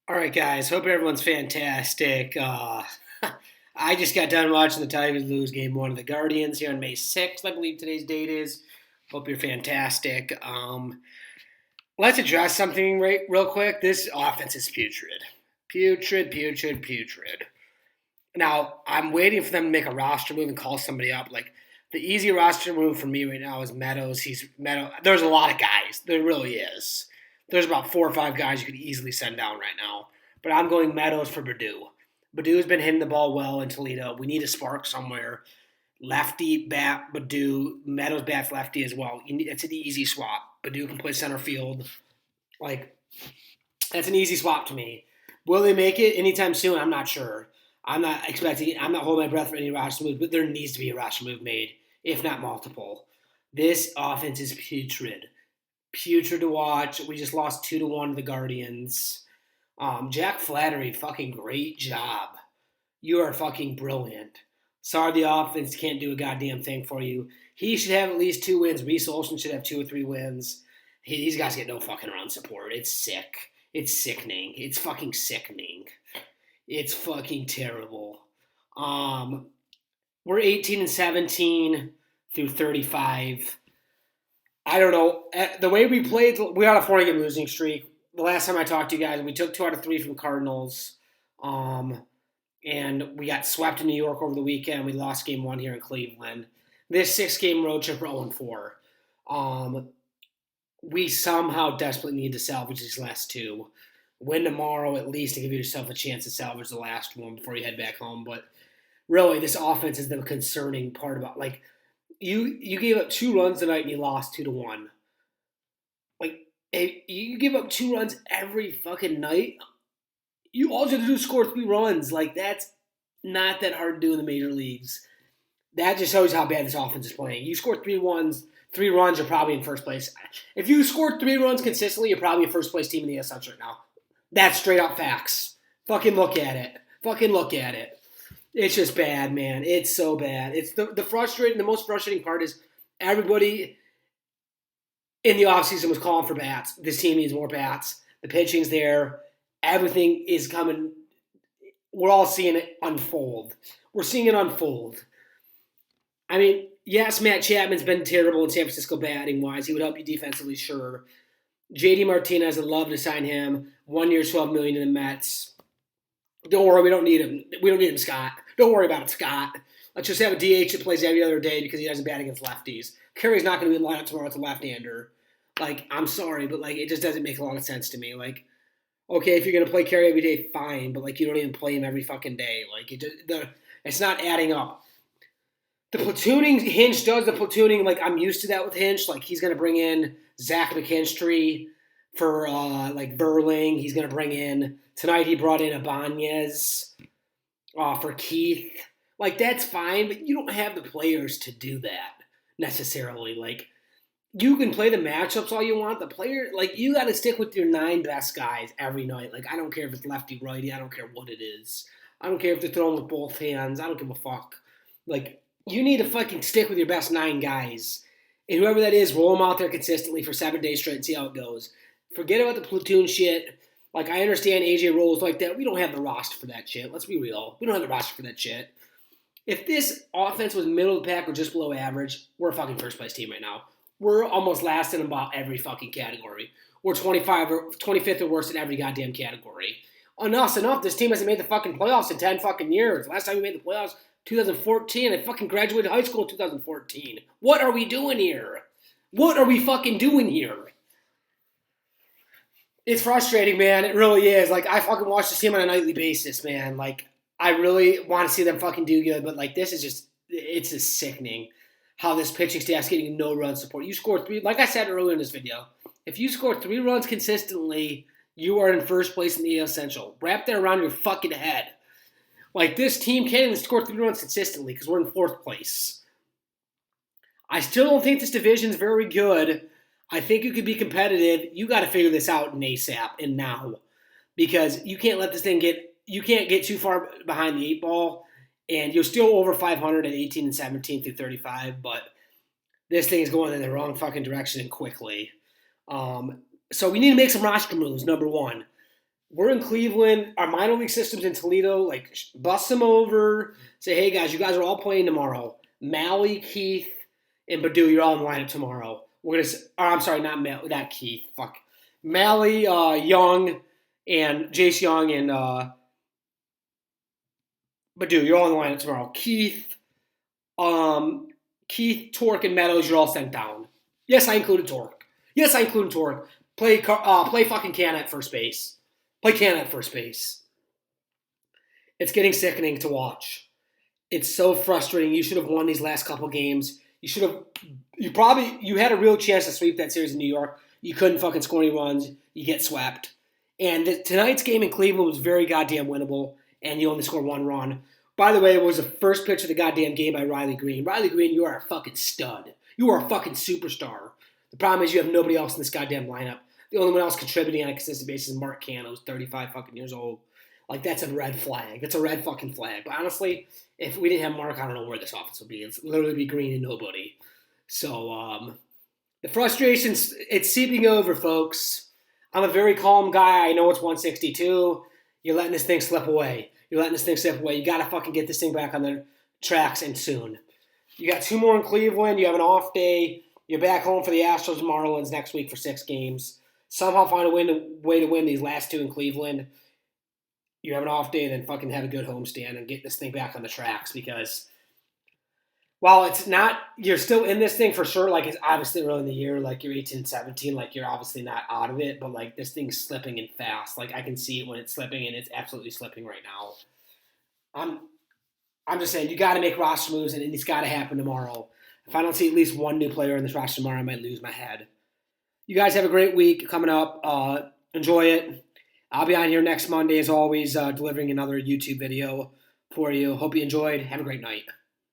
All right, guys. Hope everyone's fantastic. I just got done watching the Tigers lose Game 1 of the Guardians here on May 6th, I believe today's date is. Hope you're fantastic. Let's address something real quick. This offense is putrid. Putrid, putrid, putrid. Now, I'm waiting for them to make a roster move and call somebody up. Like, the easy roster move for me right now is Meadows. There's a lot of guys. There really is. There's about 4 or 5 guys you could easily send down right now. But I'm going Meadows for Baddoo. Baddoo's been hitting the ball well in Toledo. We need a spark somewhere. Lefty bat Baddoo. Meadows bats lefty as well. It's an easy swap. Baddoo can play center field. Like, that's an easy swap to me. Will they make it anytime soon? I'm not sure. I'm not holding my breath for any roster move, but there needs to be a roster move made, if not multiple. This offense is putrid. Putrid to watch. We just lost 2-1 to the Guardians. Jack Flattery, fucking great job. You are fucking brilliant. Sorry the offense can't do a goddamn thing for you. He should have at least 2 wins. Reese Olson should have 2 or 3 wins. These guys get no fucking run support. It's sick. It's sickening. It's fucking sickening. It's fucking terrible. We're 18-17 through 35. I don't know. The way we played, we're on a 4-game losing streak. The last time I talked to you guys, we took 2 out of 3 from Cardinals. And we got swept in New York over the weekend. We lost game 1 here in Cleveland. This 6-game road trip, we're 0-4. We somehow desperately need to salvage these last 2. Win tomorrow at least to give yourself a chance to salvage the last one before you head back home. But really, this offense is the concerning part about, like, you gave up 2 runs tonight and you lost 2-1. Like, if you give up 2 runs every fucking night, you all you have to do is score 3 runs. Like, that's not that hard to do in the major leagues. That just shows how bad this offense is playing. You score 3 runs, you're probably in first place. If you score 3 runs consistently, you're probably a first place team in the AL right now. That's straight up facts. Fucking look at it. Fucking look at it. It's just bad, man. It's so bad. It's the most frustrating part is everybody in the offseason was calling for bats. This team needs more bats. The pitching's there. Everything is coming. We're all seeing it unfold. We're seeing it unfold. I mean, yes, Matt Chapman's been terrible in San Francisco batting-wise. He would help you defensively, sure. JD Martinez, I'd love to sign him. 1 year, $12 million in the Mets. Don't worry, we don't need him. We don't need him, Scott. Don't worry about it, Scott. Let's just have a DH that plays every other day because he doesn't bat against lefties. Curry's not going to be in the lineup tomorrow with a left-hander. Like, I'm sorry, but, like, it just doesn't make a lot of sense to me. Like, okay, if you're going to play Curry every day, fine, but, like, you don't even play him every fucking day. Like, it's not adding up. The platooning, Hinch does the platooning. Like, I'm used to that with Hinch. Like, he's going to bring in Zach McKinstry for, like, Burling. He's going to bring in, tonight he brought in Ibanez for Keith. Like, that's fine, but you don't have the players to do that necessarily. Like, you can play the matchups all you want. The player, like, you got to stick with your 9 best guys every night. Like, I don't care if it's lefty, righty. I don't care what it is. I don't care if they're throwing with both hands. I don't give a fuck. Like, you need to fucking stick with your best 9 guys. And whoever that is, roll them out there consistently for 7 days straight and see how it goes. Forget about the platoon shit. Like, I understand AJ rolls like that. We don't have the roster for that shit. Let's be real. We don't have the roster for that shit. If this offense was middle of the pack or just below average, we're a fucking first place team right now. We're almost last in about every fucking category. We're 25th or worse in every goddamn category. Enough's enough. This team hasn't made the fucking playoffs in 10 fucking years. Last time we made the playoffs, 2014. I fucking graduated high school in 2014. What are we doing here? What are we fucking doing here? It's frustrating, man. It really is. Like, I fucking watch this team on a nightly basis, man. Like, I really want to see them fucking do good, but, like, this is just, it's just sickening how this pitching staff's getting no run support. You score 3, like I said earlier in this video, if you score 3 runs consistently, you are in first place in the AL Central. Wrap that around your fucking head. Like, this team can't even score 3 runs consistently because we're in 4th place. I still don't think this division's very good. I think you could be competitive. You got to figure this out in ASAP and now, because you can't let this thing you can't get too far behind the 8 ball, and you're still over 500 at 18-17 through 35, but this thing is going in the wrong fucking direction and quickly. So we need to make some roster moves, number one. we're in Cleveland. Our minor league system's in Toledo. Like, bust them over. Say, hey, guys, you guys are all playing tomorrow. Malloy, Keith, and Baddoo, you're all in the lineup tomorrow. We're gonna. I'm sorry, not Keith. Fuck. Malloy, Jung, and Jace Young and Baddoo, you're all in the lineup tomorrow. Keith, Torque, and Meadows, you're all sent down. Yes, I included Torque. Play fucking Canna at first base. Play Canna at first base. It's getting sickening to watch. It's so frustrating. You should have won these last couple games. You had a real chance to sweep that series in New York. You couldn't fucking score any runs. You get swept. And tonight's game in Cleveland was very goddamn winnable, and you only scored 1 run. By the way, it was the first pitch of the goddamn game by Riley Green. Riley Green, you are a fucking stud. You are a fucking superstar. The problem is you have nobody else in this goddamn lineup. The only one else contributing on a consistent basis is Mark Canna, who's 35 fucking years old. Like, that's a red flag. It's a red fucking flag. But honestly, if we didn't have Mark, I don't know where this offense would be. It's literally be Green and nobody. So, the frustration's, it's seeping over, folks. I'm a very calm guy. I know it's 162. You're letting this thing slip away. You got to fucking get this thing back on the tracks and soon. You got 2 more in Cleveland. You have an off day. You're back home for the Astros and Marlins next week for 6 games. Somehow find a way to win these last 2 in Cleveland. You have an off day, then fucking have a good homestand and get this thing back on the tracks, because while it's not, you're still in this thing for sure. Like, it's obviously early in the year, like you're 18, 17, like you're obviously not out of it, but like this thing's slipping and fast. Like, I can see it when it's slipping, and it's absolutely slipping right now. I'm just saying, you got to make roster moves, and it's got to happen tomorrow. If I don't see at least one new player in this roster tomorrow, I might lose my head. You guys have a great week coming up. Enjoy it. I'll be on here next Monday, as always, delivering another YouTube video for you. Hope you enjoyed. Have a great night.